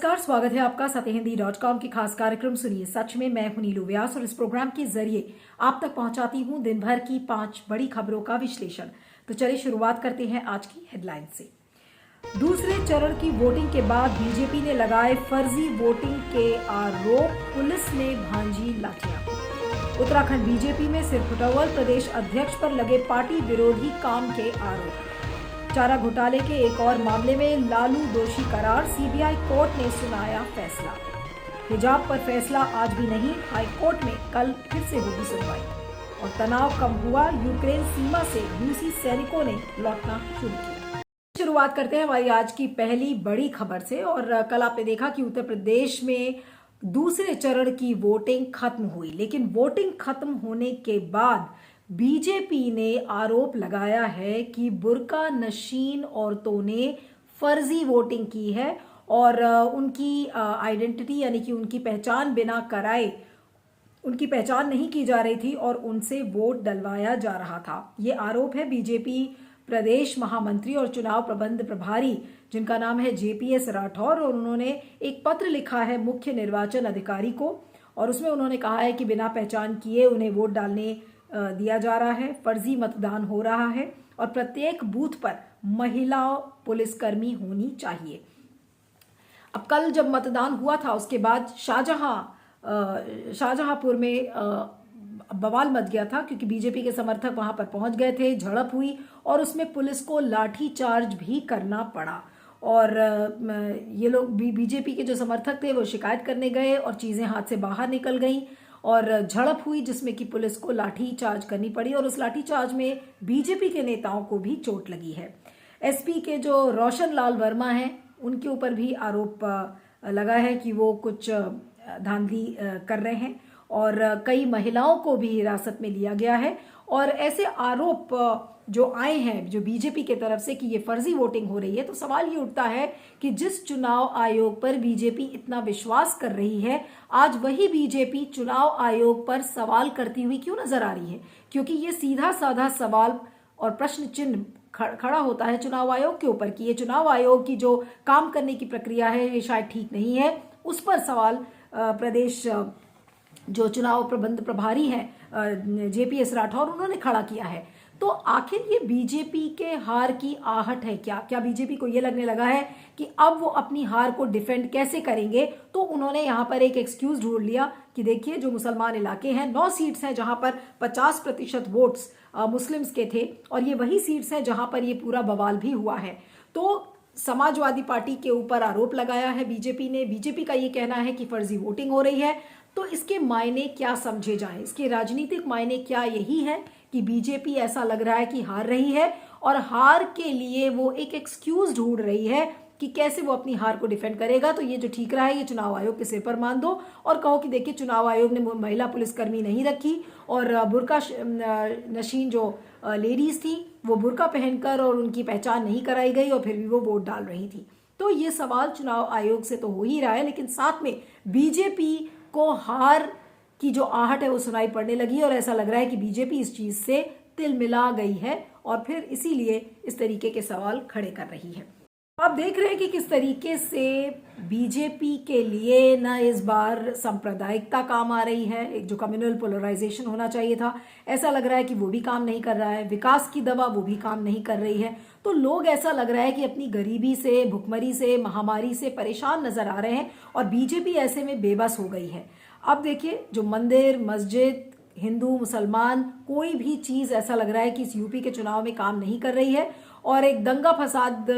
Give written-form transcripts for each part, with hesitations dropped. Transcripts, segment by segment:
नमस्कार, स्वागत है आपका सत्यहिंदी.com के खास कार्यक्रम सुनिए सच में। मैं हूं नीलू व्यास और इस प्रोग्राम के जरिए आप तक पहुंचाती हूं दिन भर की 5 बड़ी खबरों का विश्लेषण। तो चलिए शुरुआत करते हैं आज की हेडलाइन से। दूसरे चरण की वोटिंग के बाद बीजेपी ने लगाए फर्जी वोटिंग के आरोप, पुलिस ने भांजी लाठियां। उत्तराखंड बीजेपी में सिरफुटौल, प्रदेश अध्यक्ष पर लगे पार्टी विरोधी काम के आरोप। चारा घोटाले के एक और मामले में लालू दोषी करार, सीबीआई कोर्ट ने सुनाया फैसला। हिजाब पर फैसला आज भी नहीं, हाई कोर्ट में कल फिर से होगी सुनवाई। और तनाव कम हुआ, यूक्रेन सीमा से रूसी सैनिकों ने लौटना शुरू किया। शुरुआत करते हैं हमारी आज की पहली बड़ी खबर से। और कल आपने देखा कि उत्तर प्रदेश में दूसरे चरण की वोटिंग खत्म हुई, लेकिन वोटिंग खत्म होने के बाद बीजेपी ने आरोप लगाया है कि बुर्का नशीन औरतों ने फर्जी वोटिंग की है और उनकी आइडेंटिटी यानी कि उनकी पहचान बिना कराए उनकी पहचान नहीं की जा रही थी और उनसे वोट डलवाया जा रहा था। ये आरोप है बीजेपी प्रदेश महामंत्री और चुनाव प्रबंध प्रभारी, जिनका नाम है जेपीएस राठौर, और उन्होंने एक पत्र लिखा है मुख्य निर्वाचन अधिकारी को और उसमें उन्होंने कहा है कि बिना पहचान किए उन्हें वोट डालने दिया जा रहा है, फर्जी मतदान हो रहा है और प्रत्येक बूथ पर महिला पुलिसकर्मी होनी चाहिए। अब कल जब मतदान हुआ था उसके बाद शाहजहांपुर में बवाल मच गया था, क्योंकि बीजेपी के समर्थक वहां पर पहुंच गए थे, झड़प हुई और उसमें पुलिस को लाठी चार्ज भी करना पड़ा। और ये लोग बीजेपी के जो समर्थक थे वो शिकायत करने गए और चीजें हाथ से बाहर निकल गईं और झड़प हुई, जिसमें कि पुलिस को लाठी चार्ज करनी पड़ी और उस लाठी चार्ज में बीजेपी के नेताओं को भी चोट लगी है। एसपी के जो रोशन लाल वर्मा हैं उनके ऊपर भी आरोप लगा है कि वो कुछ धांधली कर रहे हैं और कई महिलाओं को भी हिरासत में लिया गया है। और ऐसे आरोप जो आए हैं जो बीजेपी के तरफ से कि ये फर्जी वोटिंग हो रही है, तो सवाल ये उठता है कि जिस चुनाव आयोग पर बीजेपी इतना विश्वास कर रही है, आज वही बीजेपी चुनाव आयोग पर सवाल करती हुई क्यों नजर आ रही है? क्योंकि ये सीधा साधा सवाल और प्रश्न चिन्ह खड़ा होता है चुनाव आयोग के ऊपर कि ये चुनाव आयोग की जो काम करने की प्रक्रिया है ये शायद ठीक नहीं है। उस पर सवाल प्रदेश जो चुनाव प्रबंध प्रभारी हैं जेपीएस राठौर, उन्होंने खड़ा किया है। तो आखिर ये बीजेपी के हार की आहट है क्या बीजेपी को ये लगने लगा है कि अब वो अपनी हार को डिफेंड कैसे करेंगे? तो उन्होंने यहाँ पर एक एक्सक्यूज ढूंढ लिया कि देखिए, जो मुसलमान इलाके हैं, 9 सीट्स हैं जहां पर 50% वोट्स मुस्लिम्स के थे और ये वही सीट्स हैं जहां पर ये पूरा बवाल भी हुआ है। तो समाजवादी पार्टी के ऊपर आरोप लगाया है बीजेपी ने। बीजेपी का ये कहना है कि फर्जी वोटिंग हो रही है। तो इसके मायने क्या समझे जाएं? इसके राजनीतिक मायने क्या यही है कि बीजेपी ऐसा लग रहा है कि हार रही है और हार के लिए वो एक एक्सक्यूज ढूंढ रही है कि कैसे वो अपनी हार को डिफेंड करेगा। तो ये जो ठीक रहा है ये चुनाव आयोग के सिर पर मान दो और कहो कि देखिए, चुनाव आयोग ने महिला पुलिसकर्मी नहीं रखी और बुर्का नशीन जो लेडीज थी वो बुर्का पहनकर और उनकी पहचान नहीं कराई गई और फिर भी वो वोट डाल रही थी। तो ये सवाल चुनाव आयोग से तो हो ही रहा है, लेकिन साथ में बीजेपी को हार की जो आहट है वो सुनाई पड़ने लगी और ऐसा लग रहा है कि बीजेपी इस चीज से तिलमिला गई है और फिर इसीलिए इस तरीके के सवाल खड़े कर रही है। आप देख रहे हैं कि किस तरीके से बीजेपी के लिए ना इस बार सांप्रदायिकता काम आ रही है। एक जो कम्युनल पोलराइजेशन होना चाहिए था, ऐसा लग रहा है कि वो भी काम नहीं कर रहा है। विकास की दवा वो भी काम नहीं कर रही है। तो लोग ऐसा लग रहा है कि अपनी गरीबी से, भुखमरी से, महामारी से परेशान नजर आ रहे हैं और बीजेपी ऐसे में बेबस हो गई है। अब देखिए, जो मंदिर, मस्जिद, हिंदू, मुसलमान, कोई भी चीज ऐसा लग रहा है कि इस यूपी के चुनाव में काम नहीं कर रही है और एक दंगा फसाद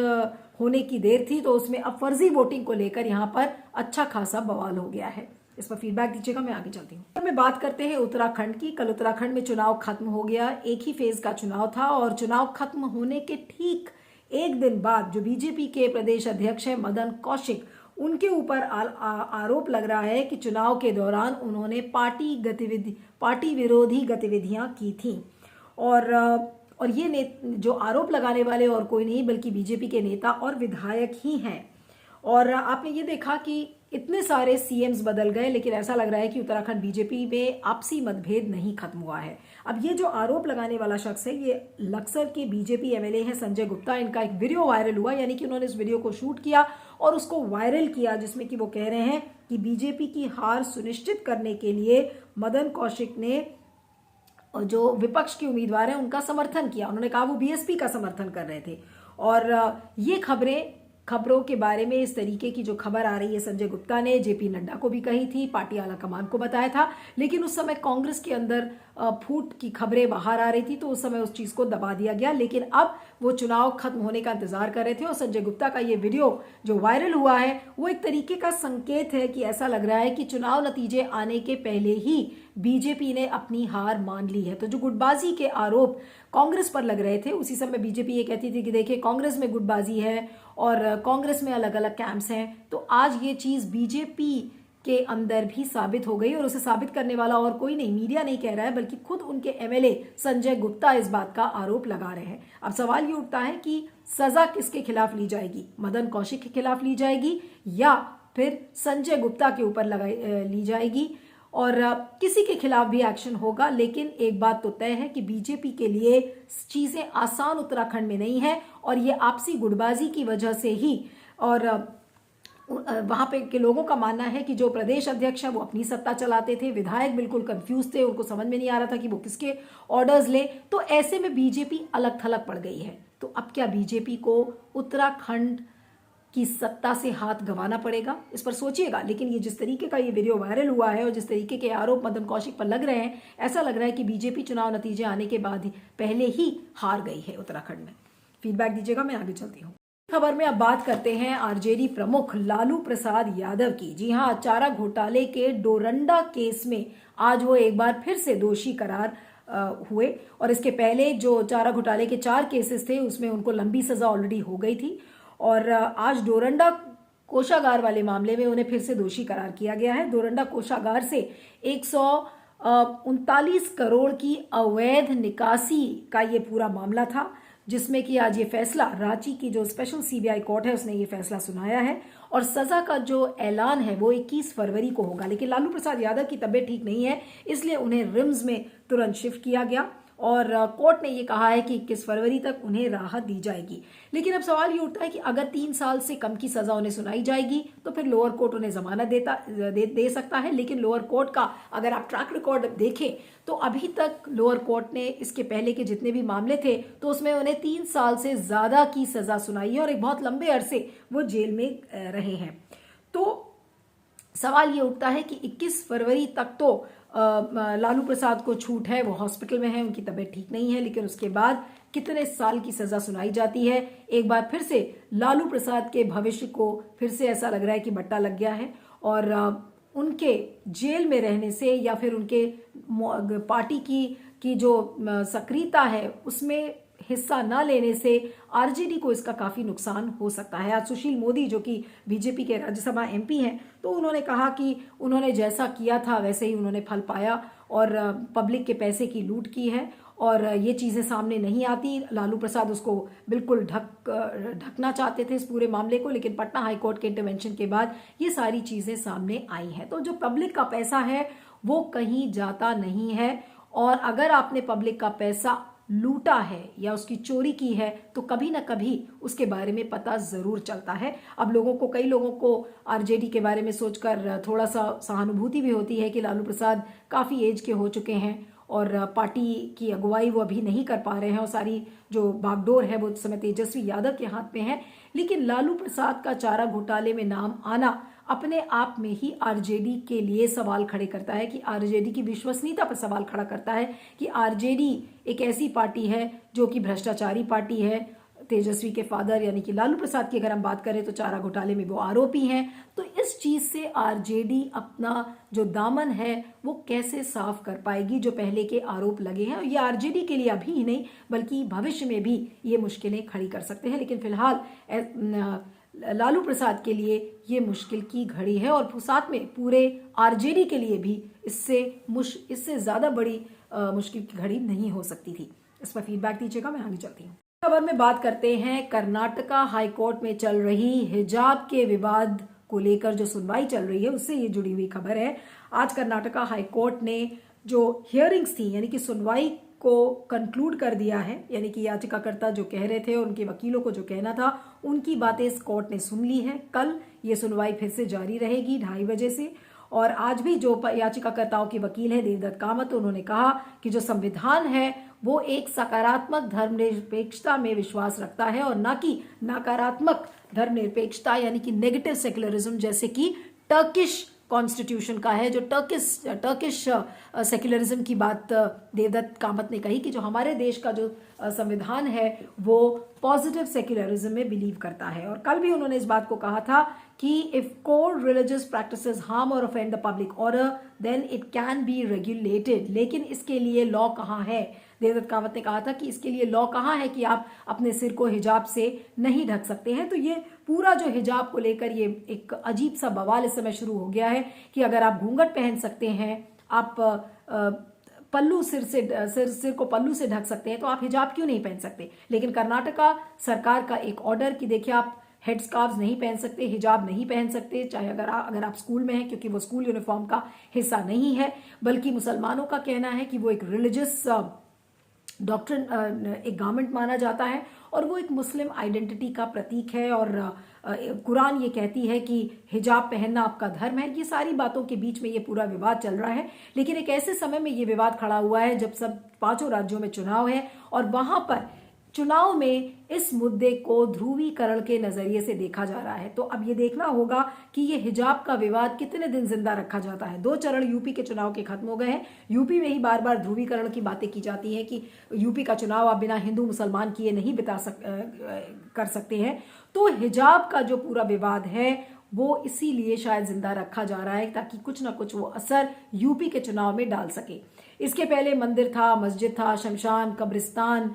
होने की देर थी तो उसमें अब फर्जी वोटिंग को लेकर यहाँ पर अच्छा खासा बवाल हो गया है। इस पर फीडबैक दीजिएगा, मैं आगे चलती हूँ। मैं बात करते हैं उत्तराखंड की। कल उत्तराखंड में चुनाव खत्म हो गया। एक ही फेज का चुनाव था और चुनाव खत्म होने के ठीक एक दिन बाद जो बीजेपी के प्रदेश अध्यक्ष है मदन कौशिक, उनके ऊपर आरोप लग रहा है कि चुनाव के दौरान उन्होंने पार्टी विरोधी गतिविधियां की थी और ये जो आरोप लगाने वाले और कोई नहीं बल्कि बीजेपी के नेता और विधायक ही हैं। और आपने ये देखा कि इतने सारे सीएम्स बदल गए, लेकिन ऐसा लग रहा है कि उत्तराखंड बीजेपी में आपसी मतभेद नहीं खत्म हुआ है। अब ये जो आरोप लगाने वाला शख्स है, ये लक्सर के बीजेपी एमएलए हैं संजय गुप्ता। इनका एक वीडियो वायरल हुआ, यानी कि उन्होंने इस वीडियो को शूट किया और उसको वायरल किया, जिसमें कि वो कह रहे हैं कि बीजेपी की हार सुनिश्चित करने के लिए मदन कौशिक ने जो विपक्ष के उम्मीदवार हैं उनका समर्थन किया। उन्होंने कहा वो बीएसपी का समर्थन कर रहे थे। और ये खबरों के बारे में, इस तरीके की जो खबर आ रही है, संजय गुप्ता ने जेपी नड्डा को भी कही थी, पार्टी आला कमान को बताया था, लेकिन उस समय कांग्रेस के अंदर फूट की खबरें बाहर आ रही थी, तो उस समय उस चीज को दबा दिया गया। लेकिन अब वो चुनाव खत्म होने का इंतजार कर रहे थे और संजय गुप्ता का ये वीडियो जो वायरल हुआ है वो एक तरीके का संकेत है कि ऐसा लग रहा है कि चुनाव नतीजे आने के पहले ही बीजेपी ने अपनी हार मान ली है। तो जो गुटबाजी के आरोप कांग्रेस पर लग रहे थे, उसी समय बीजेपी ये कहती थी कि देखिए कांग्रेस में गुटबाजी है और कांग्रेस में अलग अलग कैंप्स हैं। तो आज ये चीज बीजेपी के अंदर भी साबित हो गई और उसे साबित करने वाला और कोई नहीं, मीडिया नहीं कह रहा है, बल्कि खुद उनके एमएलए संजय गुप्ता इस बात का आरोप लगा रहे हैं। अब सवाल ये उठता है कि सजा किसके खिलाफ ली जाएगी? मदन कौशिक के खिलाफ ली जाएगी या फिर संजय गुप्ता के ऊपर ली जाएगी? और किसी के खिलाफ भी एक्शन होगा। लेकिन एक बात तो तय है कि बीजेपी के लिए चीजें आसान उत्तराखंड में नहीं है और ये आपसी गुटबाजी की वजह से ही, और वहां पे के लोगों का मानना है कि जो प्रदेश अध्यक्ष है वो अपनी सत्ता चलाते थे, विधायक बिल्कुल कंफ्यूज थे, उनको समझ में नहीं आ रहा था कि वो किसके ऑर्डर्स ले। तो ऐसे में बीजेपी अलग थलग पड़ गई है। तो अब क्या बीजेपी को उत्तराखंड की सत्ता से हाथ गंवाना पड़ेगा? इस पर सोचिएगा। लेकिन ये जिस तरीके का ये वीडियो वायरल हुआ है और जिस तरीके के आरोप मदन कौशिक पर लग रहे हैं, ऐसा लग रहा है कि बीजेपी चुनाव नतीजे आने के बाद ही पहले ही हार गई है उत्तराखंड में। फीडबैक दीजिएगा, मैं आगे चलती हूँ। खबर में अब बात करते हैं आरजेडी प्रमुख लालू प्रसाद यादव की। जी हां, चारा घोटाले के डोरंडा केस में आज वो एक बार फिर से दोषी करार हुए और इसके पहले जो चारा घोटाले के 4 केसेस थे उसमें उनको लंबी सजा ऑलरेडी हो गई थी और आज डोरंडा कोषागार वाले मामले में उन्हें फिर से दोषी करार किया गया है। डोरंडा कोषागार से 139 करोड़ की अवैध निकासी का ये पूरा मामला था, जिसमें कि आज ये फैसला रांची की जो स्पेशल सीबीआई कोर्ट है उसने ये फैसला सुनाया है और सजा का जो ऐलान है वो 21 फरवरी को होगा। लेकिन लालू प्रसाद यादव की तबीयत ठीक नहीं है, इसलिए उन्हें रिम्स में तुरंत शिफ्ट किया गया और कोर्ट ने ये कहा है कि 21 फरवरी तक उन्हें राहत दी जाएगी। लेकिन अब सवाल ये उठता है कि अगर 3 साल से कम की सजा उन्हें सुनाई जाएगी तो फिर लोअर कोर्ट उन्हें जमानत दे सकता है। लेकिन लोअर कोर्ट का अगर आप ट्रैक रिकॉर्ड देखें तो अभी तक लोअर कोर्ट ने इसके पहले के जितने भी मामले थे तो उसमें उन्हें 3 साल से ज्यादा की सजा सुनाई है और एक बहुत लंबे अरसे वो जेल में रहे हैं। तो सवाल ये उठता है कि 21 फरवरी तक तो लालू प्रसाद को छूट है, वो हॉस्पिटल में है, उनकी तबीयत ठीक नहीं है, लेकिन उसके बाद कितने साल की सजा सुनाई जाती है? एक बार फिर से लालू प्रसाद के भविष्य को फिर से ऐसा लग रहा है कि बट्टा लग गया है और उनके जेल में रहने से या फिर उनके पार्टी की जो सक्रियता है उसमें हिस्सा न लेने से आरजेडी को इसका काफी नुकसान हो सकता है। आज सुशील मोदी जो कि बीजेपी के राज्यसभा एमपी हैं, तो उन्होंने कहा कि उन्होंने जैसा किया था वैसे ही उन्होंने फल पाया और पब्लिक के पैसे की लूट की है और ये चीजें सामने नहीं आती। लालू प्रसाद उसको बिल्कुल ढकना चाहते थे इस पूरे मामले को, लेकिन पटना हाईकोर्ट के इंटरवेंशन के बाद ये सारी चीजें सामने आई हैं। तो जो पब्लिक का पैसा है वो कहीं जाता नहीं है और अगर आपने पब्लिक का पैसा लूटा है या उसकी चोरी की है तो कभी ना कभी उसके बारे में पता जरूर चलता है। अब कई लोगों को आरजेडी के बारे में सोचकर थोड़ा सा सहानुभूति भी होती है कि लालू प्रसाद काफी एज के हो चुके हैं और पार्टी की अगुवाई वो अभी नहीं कर पा रहे हैं और सारी जो बागडोर है वो इस समय तेजस्वी यादव के हाथ में है। लेकिन लालू प्रसाद का चारा घोटाले में नाम आना अपने आप में ही आरजेडी के लिए सवाल खड़े करता है कि आरजेडी की विश्वसनीयता पर सवाल खड़ा करता है कि आरजेडी एक ऐसी पार्टी है जो कि भ्रष्टाचारी पार्टी है। तेजस्वी के फादर यानी कि लालू प्रसाद की अगर हम बात करें तो चारा घोटाले में वो आरोपी हैं। तो इस चीज से आरजेडी अपना जो दामन है वो कैसे साफ कर पाएगी जो पहले के आरोप लगे हैं। और ये आरजेडी के लिए अभी ही नहीं बल्कि भविष्य में भी ये मुश्किलें खड़ी कर सकते हैं। लेकिन फिलहाल लालू प्रसाद के लिए ये मुश्किल की घड़ी है और साथ में पूरे आरजेडी के लिए भी इससे ज्यादा बड़ी मुश्किल की घड़ी नहीं हो सकती थी। इस पर फीडबैक दीजिएगा, मैं आगे चलती हूँ। खबर में बात करते हैं कर्नाटका हाईकोर्ट में चल रही हिजाब के विवाद को लेकर जो सुनवाई चल रही है उससे ये जुड़ी हुई खबर है। आज कर्नाटका हाई कोर्ट ने जो हियरिंग्स थी यानी कि सुनवाई को कंक्लूड कर दिया है, यानी कि याचिकाकर्ता जो कह रहे थे और उनके वकीलों को जो कहना था उनकी बातें इस कोर्ट ने सुन ली है। कल ये सुनवाई फिर से जारी रहेगी 2:30 बजे से। और आज भी जो याचिकाकर्ताओं के वकील है देवदत्त कामत, उन्होंने कहा कि जो संविधान है वो एक सकारात्मक धर्मनिरपेक्षता में विश्वास रखता है और न कि नकारात्मक धर्मनिरपेक्षता यानी कि नेगेटिव सेक्युलरिज्म जैसे कि टर्किश कॉन्स्टिट्यूशन का है। जो टर्किश सेक्युलरिज्म की बात देवदत्त कामत ने कही कि जो हमारे देश का जो संविधान है वो पॉजिटिव सेक्युलरिज्म में बिलीव करता है। और कल भी उन्होंने इस बात को कहा था कि if core religious practices harm और offend the public order then it can be regulated, लेकिन इसके लिए लॉ कहाँ है। देवदत्त कामत ने कहा था कि इसके लिए लॉ कहाँ है कि आप अपने सिर को हिजाब से नहीं ढक सकते हैं। तो ये पूरा जो हिजाब को लेकर ये एक अजीब सा बवाल इस समय शुरू हो गया है कि अगर आप घूंघट पहन सकते हैं, आप पल्लू सिर को पल्लू से ढक सकते हैं, तो आप हिजाब क्यों नहीं पहन सकते। लेकिन कर्नाटका सरकार का एक ऑर्डर कि देखिए आप हेड स्कार्फ नहीं पहन सकते, हिजाब नहीं पहन सकते, चाहे अगर आप स्कूल में हैं, क्योंकि वो स्कूल यूनिफॉर्म का हिस्सा नहीं है, बल्कि मुसलमानों का कहना है कि वो एक रिलीजियस डॉक्ट्रिन एक गारमेंट माना जाता है और वो एक मुस्लिम आइडेंटिटी का प्रतीक है। और कुरान ये कहती है कि हिजाब पहनना आपका धर्म है। ये सारी बातों के बीच में ये पूरा विवाद चल रहा है, लेकिन एक ऐसे समय में ये विवाद खड़ा हुआ है जब सब 5 राज्यों में चुनाव है और वहां पर चुनाव में इस मुद्दे को ध्रुवीकरण के नजरिए से देखा जा रहा है। तो अब ये देखना होगा कि ये हिजाब का विवाद कितने दिन जिंदा रखा जाता है। 2 चरण यूपी के चुनाव के खत्म हो गए हैं। यूपी में ही बार बार ध्रुवीकरण की बातें की जाती हैं कि यूपी का चुनाव आप बिना हिंदू मुसलमान किए नहीं कर सकते हैं। तो हिजाब का जो पूरा विवाद है वो इसीलिए शायद जिंदा रखा जा रहा है ताकि कुछ ना कुछ वो असर यूपी के चुनाव में डाल सके। इसके पहले मंदिर था, मस्जिद था, शमशान, कब्रिस्तान,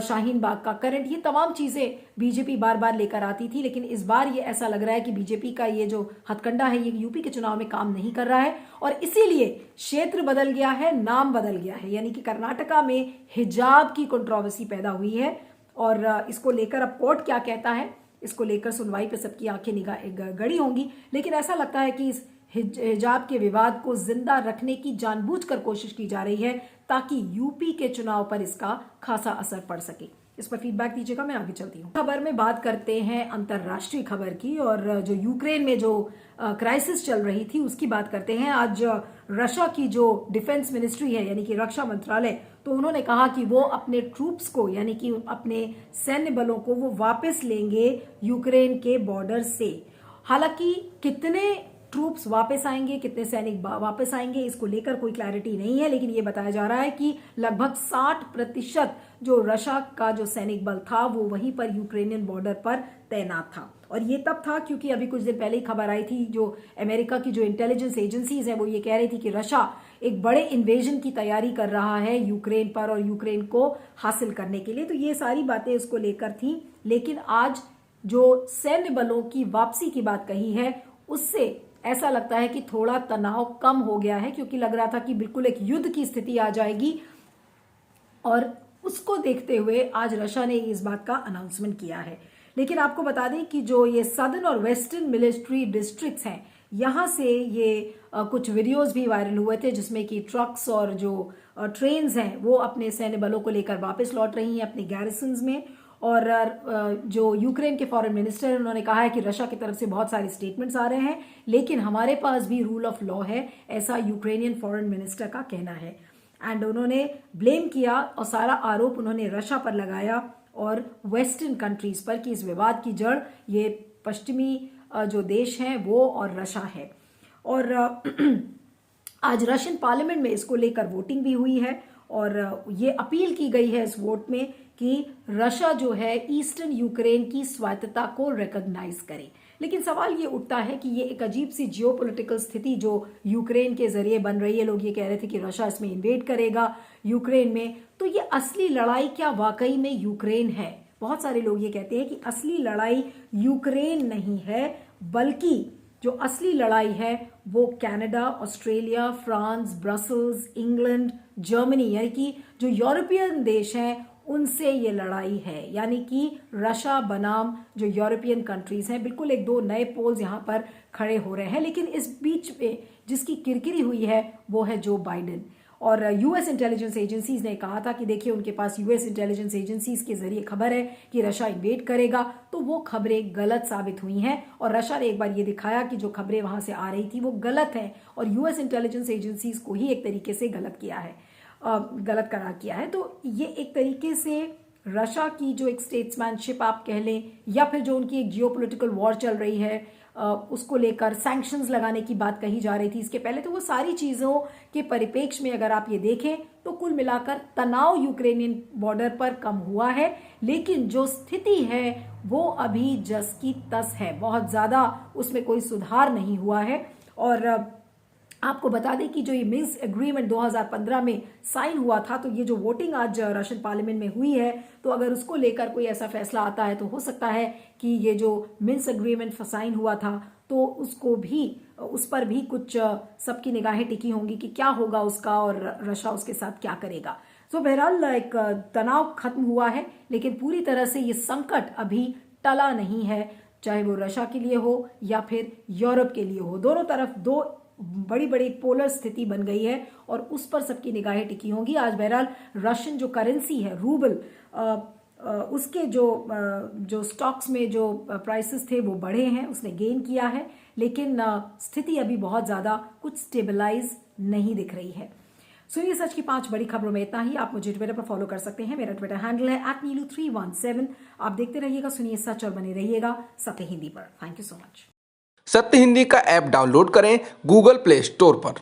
शाहीन बाग का करंट, ये तमाम चीजें बीजेपी बार बार लेकर आती थी, लेकिन इस बार ये ऐसा लग रहा है कि बीजेपी का ये जो हथकंडा है ये यूपी के चुनाव में काम नहीं कर रहा है और इसीलिए क्षेत्र बदल गया है, नाम बदल गया है। यानी कि कर्नाटका में हिजाब की कंट्रोवर्सी पैदा हुई है और इसको लेकर अब कोर्ट क्या कहता है, इसको लेकर सुनवाई पे सबकी आंखें निगाह गड़ी होंगी। लेकिन ऐसा लगता है कि इस हिजाब के विवाद को जिंदा रखने की जानबूझकर कोशिश की जा रही है ताकि यूपी के चुनाव पर इसका खासा असर पड़ सके। इस पर फीडबैक दीजिएगा, मैं आगे चलती हूँ। खबर में बात करते हैं अंतरराष्ट्रीय खबर की और जो यूक्रेन में जो क्राइसिस चल रही थी उसकी बात करते हैं। आज रशिया की जो डिफेंस मिनिस्ट्री है यानी कि रक्षा मंत्रालय, तो उन्होंने कहा कि वो अपने ट्रूप्स को यानी कि अपने सैन्य बलों को वो वापस लेंगे यूक्रेन के बॉर्डर से। हालांकि कितने ट्रूप्स वापस आएंगे, कितने सैनिक वापस आएंगे, इसको लेकर कोई क्लैरिटी नहीं है, लेकिन ये बताया जा रहा है कि लगभग 60% जो रशिया का जो सैनिक बल था वो वहीं पर यूक्रेनियन बॉर्डर पर तैनात था। और ये तब था क्योंकि अभी कुछ दिन पहले ही खबर आई थी, जो अमेरिका की जो इंटेलिजेंस एजेंसीज है वो ये कह रही थी कि रशिया एक बड़े इन्वेजन की तैयारी कर रहा है यूक्रेन पर और यूक्रेन को हासिल करने के लिए। तो ये सारी बातें उसको लेकर थी, लेकिन आज जो सैन्य बलों की वापसी की बात कही है उससे ऐसा लगता है कि थोड़ा तनाव कम हो गया है, क्योंकि लग रहा था कि बिल्कुल एक युद्ध की स्थिति आ जाएगी और उसको देखते हुए आज रशिया ने इस बात का अनाउंसमेंट किया है। लेकिन आपको बता दें कि जो ये सदर्न और वेस्टर्न मिलिट्री डिस्ट्रिक्ट्स हैं यहां से ये कुछ वीडियोस भी वायरल हुए थे जिसमें कि ट्रक्स और जो ट्रेन्स हैं वो अपने सैन्य बलों को लेकर वापस लौट रही हैं अपने गैरिसन्स में। और जो यूक्रेन के फॉरेन मिनिस्टर हैं उन्होंने कहा है कि रशिया की तरफ से बहुत सारे स्टेटमेंट्स आ रहे हैं लेकिन हमारे पास भी रूल ऑफ लॉ है, ऐसा यूक्रेनियन फॉरेन मिनिस्टर का कहना है। एंड उन्होंने ब्लेम किया और सारा आरोप उन्होंने रशिया पर लगाया और वेस्टर्न कंट्रीज पर कि इस विवाद की जड़ ये पश्चिमी जो देश हैं वो और रशिया है। और आज रशियन पार्लियामेंट में इसको लेकर वोटिंग भी हुई है और ये अपील की गई है इस वोट में कि रशिया जो है ईस्टर्न यूक्रेन की स्वायत्तता को रिकॉग्नाइज करे। लेकिन सवाल ये उठता है कि ये एक अजीब सी जियोपॉलिटिकल स्थिति जो यूक्रेन के जरिए बन रही है, लोग ये कह रहे थे कि रशिया इसमें इन्वेड करेगा यूक्रेन में, तो ये असली लड़ाई क्या वाकई में यूक्रेन है? बहुत सारे लोग ये कहते हैं कि असली लड़ाई यूक्रेन नहीं है, बल्कि जो असली लड़ाई है वो Canada, Australia, France, Brussels, England, Germany यानी कि जो यूरोपियन देश हैं उनसे ये लड़ाई है, यानी कि रशिया बनाम जो यूरोपियन कंट्रीज हैं। बिल्कुल एक दो नए पोल्स यहाँ पर खड़े हो रहे हैं, लेकिन इस बीच में जिसकी किरकिरी हुई है वो है जो बाइडेन। और यूएस इंटेलिजेंस एजेंसीज ने कहा था कि देखिए उनके पास यूएस इंटेलिजेंस एजेंसीज के जरिए खबर है कि रशिया इन्वेड करेगा, तो वो खबरें गलत साबित हुई हैं और रशिया ने एक बार ये दिखाया कि जो खबरें वहां से आ रही थी वो गलत है और यूएस इंटेलिजेंस एजेंसीज को ही एक तरीके से गलत करार किया है। तो ये एक तरीके से रशिया की जो एक स्टेट्समैनशिप आप कह लें, या फिर जो उनकी एक जियोपॉलिटिकल वॉर चल रही है उसको लेकर सैंक्शंस लगाने की बात कही जा रही थी इसके पहले, तो वो सारी चीज़ों के परिप्रेक्ष्य में अगर आप ये देखें तो कुल मिलाकर तनाव यूक्रेनियन बॉर्डर पर कम हुआ है, लेकिन जो स्थिति है वो अभी जस की तस है, बहुत ज़्यादा उसमें कोई सुधार नहीं हुआ है। और आपको बता दें कि जो ये मिन्स्क एग्रीमेंट 2015 में साइन हुआ था, तो ये जो वोटिंग आज रशियन पार्लियामेंट में हुई है, तो अगर उसको लेकर कोई ऐसा फैसला आता है तो हो सकता है कि ये जो मिन्स्क एग्रीमेंट साइन हुआ था तो उस पर भी कुछ सबकी निगाहें टिकी होंगी कि क्या होगा उसका और रशिया उसके साथ क्या करेगा। तो बहरहाल एक तनाव खत्म हुआ है, लेकिन पूरी तरह से ये संकट अभी टला नहीं है, चाहे वो रशिया के लिए हो या फिर यूरोप के लिए हो। दोनों तरफ दो बड़ी बड़ी पोलर स्थिति बन गई है और उस पर सबकी निगाहें टिकी होंगी। आज बहरहाल रशियन जो करेंसी है रूबल, उसके जो स्टॉक्स में जो प्राइसेस थे वो बढ़े हैं, उसने गेन किया है, लेकिन स्थिति अभी बहुत ज़्यादा कुछ स्टेबलाइज नहीं दिख रही है। सुनिए सच की 5 बड़ी खबरों में इतना ही। आप मुझे ट्विटर पर फॉलो कर सकते हैं, मेरा ट्विटर हैंडल है @neelu317। आप देखते रहिएगा, सुनिए सच और बने रहिएगा सत्य हिंदी पर। Thank you so much. सत्य हिंदी का ऐप डाउनलोड करें गूगल प्ले स्टोर पर।